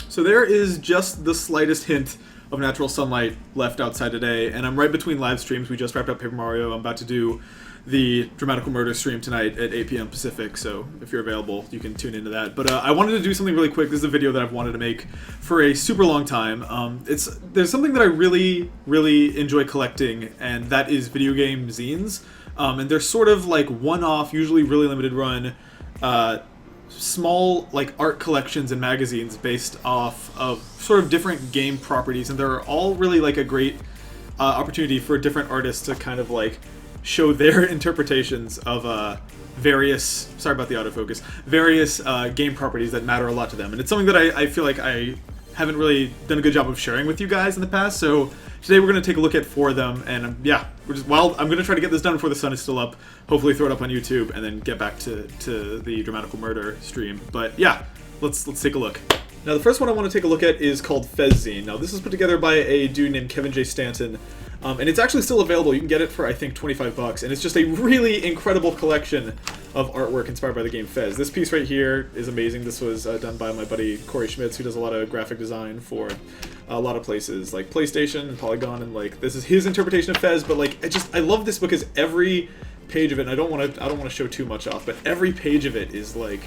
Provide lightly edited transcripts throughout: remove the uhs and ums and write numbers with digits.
So there is just the slightest hint of natural sunlight left outside today, and I'm right between live streams. We just wrapped up Paper Mario. I'm about to do the Dramatical Murder stream tonight at 8 p.m. Pacific, so if you're available, you can tune into that. But I wanted to do something really quick. This is a video that I've wanted to make for a super long time. There's something that I really, really enjoy collecting, and that is video game zines. And they're sort of like one-off, usually really limited run, small like art collections and magazines based off of sort of different game properties, and they're all really like a great opportunity for different artists to kind of like show their interpretations of various, sorry about the autofocus, various game properties that matter a lot to them. And it's something that I feel like I haven't really done a good job of sharing with you guys in the past, so today we're going to take a look at 4 of them, and yeah, I'm going to try to get this done before the sun is still up, hopefully throw it up on YouTube, and then get back to the Dramatical Murder stream. But yeah, let's take a look. Now the first one I want to take a look at is called Fez Zine. Now this is put together by a dude named Kevin J. Stanton, and it's actually still available. You can get it for, I think, 25 bucks, and it's just a really incredible collection of artwork inspired by the game Fez. This piece right here is amazing. This was done by my buddy Corey Schmitz, who does a lot of graphic design for a lot of places like PlayStation and Polygon, and like this is his interpretation of Fez. But like I love this because every page of it, and I don't want to show too much off, but every page of it is like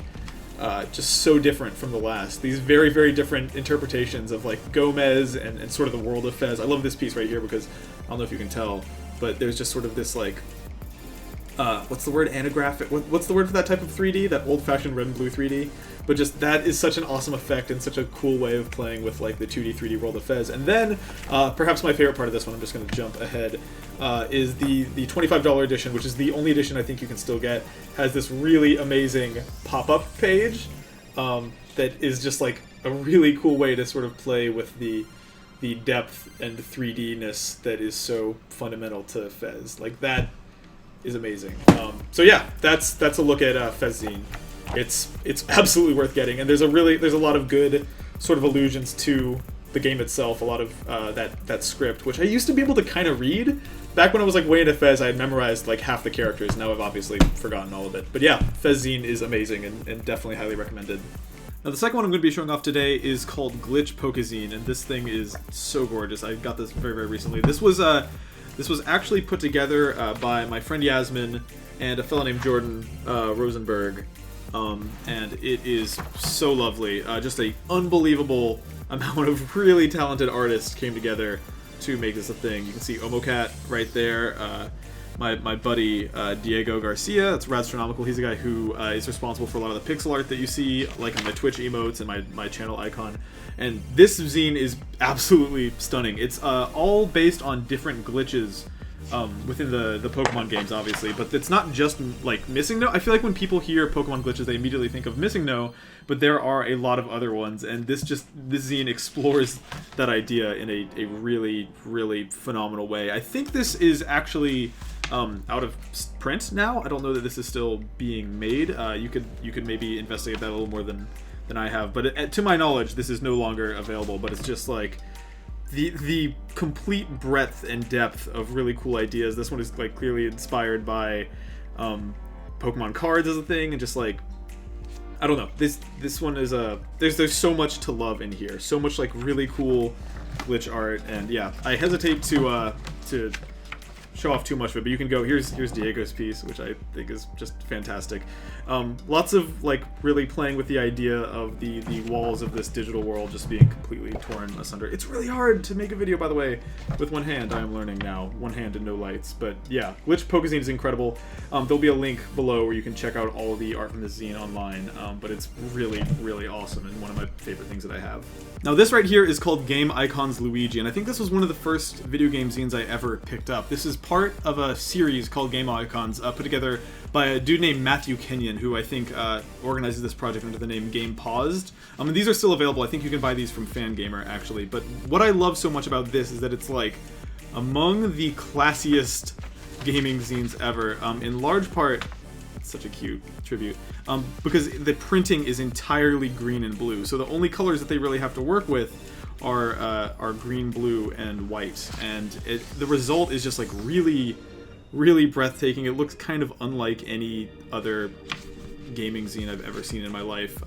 just so different from the last. These very, very different interpretations of like Gomez and sort of the world of Fez. I love this piece right here because I don't know if you can tell, but there's just sort of this like what's the word, anaglyphic, what's the word for that type of 3D, that old-fashioned red and blue 3D, but just that is such an awesome effect and such a cool way of playing with like the 2D 3D world of Fez. And then perhaps my favorite part of this one, I'm just going to jump ahead, is the $25 edition, which is the only edition I think you can still get, has this really amazing pop-up page that is just like a really cool way to sort of play with the depth and 3D-ness that is so fundamental to Fez. Like that is amazing. So yeah, that's a look at Fez Zine. It's absolutely worth getting, and there's a lot of good sort of allusions to the game itself. A lot of that script, which I used to be able to kind of read back when I was like way into Fez. I had memorized like half the characters. Now I've obviously forgotten all of it. But yeah, Fez Zine is amazing and definitely highly recommended. Now the second one I'm going to be showing off today is called Glitch PokéZine, and this thing is so gorgeous. I got this very, very recently. This was actually put together by my friend Yasmin and a fellow named Jordan Rosenberg, and it is so lovely. Just a unbelievable amount of really talented artists came together to make this a thing. You can see Omocat right there. My buddy Diego Garcia, that's Radstronomical. He's the guy who is responsible for a lot of the pixel art that you see, like on my Twitch emotes and my channel icon. And this zine is absolutely stunning. It's all based on different glitches within the Pokemon games, obviously, but it's not just like Missing No. I feel like when people hear Pokemon glitches, they immediately think of Missing No, but there are a lot of other ones, and this zine explores that idea in a really, really phenomenal way. I think this is actually out of print now. I don't know that this is still being made. You could maybe investigate that a little more than I have, but to my knowledge, this is no longer available. But it's just like the complete breadth and depth of really cool ideas. This one is like clearly inspired by Pokemon cards as a thing, and just like, I don't know, this one is there's so much to love in here, so much like really cool glitch art. And yeah, I hesitate to show off too much of it, but you can go, here's Diego's piece, which I think is just fantastic. Lots of like really playing with the idea of the walls of this digital world just being completely torn asunder. It's really hard to make a video, by the way, with one hand. I am learning now, one hand and no lights. But yeah, Glitch PokéZine is incredible. There'll be a link below where you can check out all the art from this zine online, but it's really, really awesome and one of my favorite things that I have. Now this right here is called Game Icons Luigi, and I think this was one of the first video game zines I ever picked up. This is part of a series called Game Icons, put together by a dude named Matthew Kenyon, who I think organizes this project under the name Game Paused. And these are still available. I think you can buy these from Fangamer, actually. But what I love so much about this is that it's like among the classiest gaming zines ever. In large part, it's such a cute tribute, because the printing is entirely green and blue. So the only colors that they really have to work with are green, blue, and white. And the result is just like really, really breathtaking. It looks kind of unlike any other gaming zine I've ever seen in my life.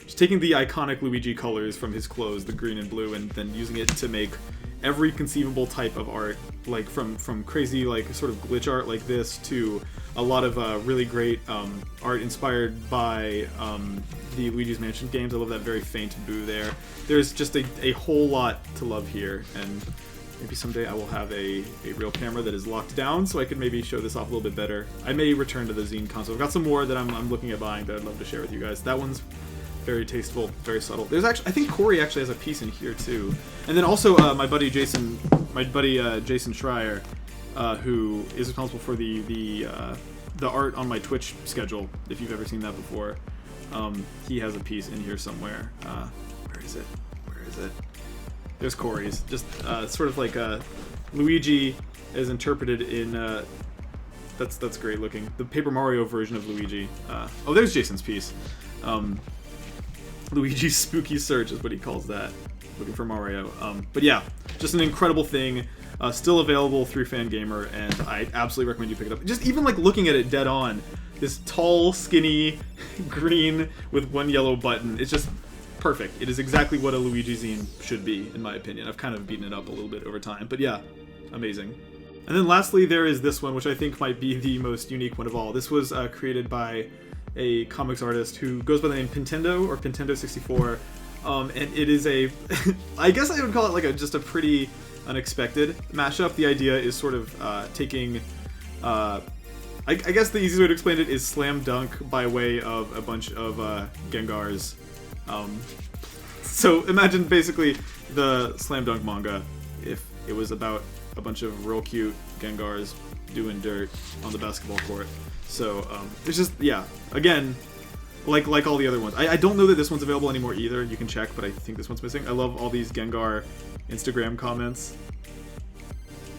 just taking the iconic Luigi colors from his clothes, the green and blue, and then using it to make every conceivable type of art, like from crazy like sort of glitch art like this to a lot of really great art inspired by the Luigi's Mansion games. I love that very faint blue there. There's just a whole lot to love here, and maybe someday I will have a real camera that is locked down so I could maybe show this off a little bit better. I may return to the Zine console. I've got some more that I'm looking at buying that I'd love to share with you guys. That one's very tasteful, very subtle. There's actually, I think Corey actually has a piece in here too. And then also my buddy Jason Schreier, who is responsible for the art on my Twitch schedule, if you've ever seen that before. He has a piece in here somewhere. Where is it? Where is it? There's Corey's. Just sort of like Luigi is interpreted in... that's great looking. The Paper Mario version of Luigi. Oh, there's Jason's piece. Luigi's Spooky Search is what he calls that. Looking for Mario. But yeah, just an incredible thing. Still available through Fangamer, and I absolutely recommend you pick it up. Just even like looking at it dead on, this tall, skinny, green with one yellow button. It's just perfect. It is exactly what a Luigi Zine should be, in my opinion. I've kind of beaten it up a little bit over time, but yeah, amazing. And then lastly, there is this one, which I think might be the most unique one of all. This was created by a comics artist who goes by the name Pintendo, or Pintendo64, and it is a, I guess I would call it like just a pretty unexpected mashup. The idea is sort of taking, I guess the easiest way to explain it is Slam Dunk by way of a bunch of Gengars. So imagine basically the Slam Dunk manga if it was about a bunch of real cute Gengars doing dirt on the basketball court. So it's just, yeah, again, like all the other ones. I don't know that this one's available anymore either. You can check, but I think this one's missing. I love all these Gengar Instagram comments.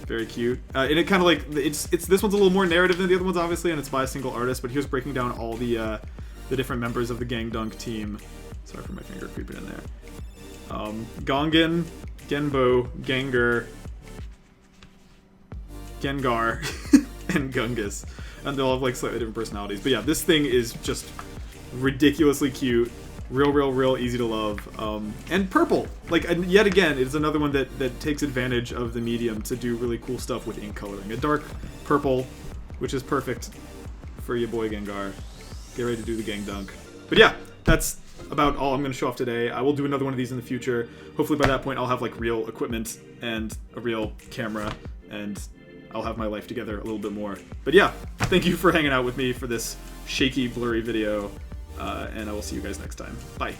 Very cute. And it kind of like, it's this one's a little more narrative than the other ones, obviously, and it's by a single artist, but here's breaking down all the different members of the GENG Dunk team. Sorry for my finger creeping in there. Gongen, Genbo, Gengar, Gengar, and Gungus. And they all have like slightly different personalities. But yeah, this thing is just ridiculously cute, real easy to love, and purple. Like, and yet again, it's another one that takes advantage of the medium to do really cool stuff with ink coloring. A dark purple, which is perfect for your boy Gengar. Get ready to do the GENG Dunk. But yeah, that's about all I'm going to show off today. I will do another one of these in the future. Hopefully by that point I'll have like real equipment and a real camera, and I'll have my life together a little bit more. But yeah, thank you for hanging out with me for this shaky, blurry video, and I will see you guys next time. Bye.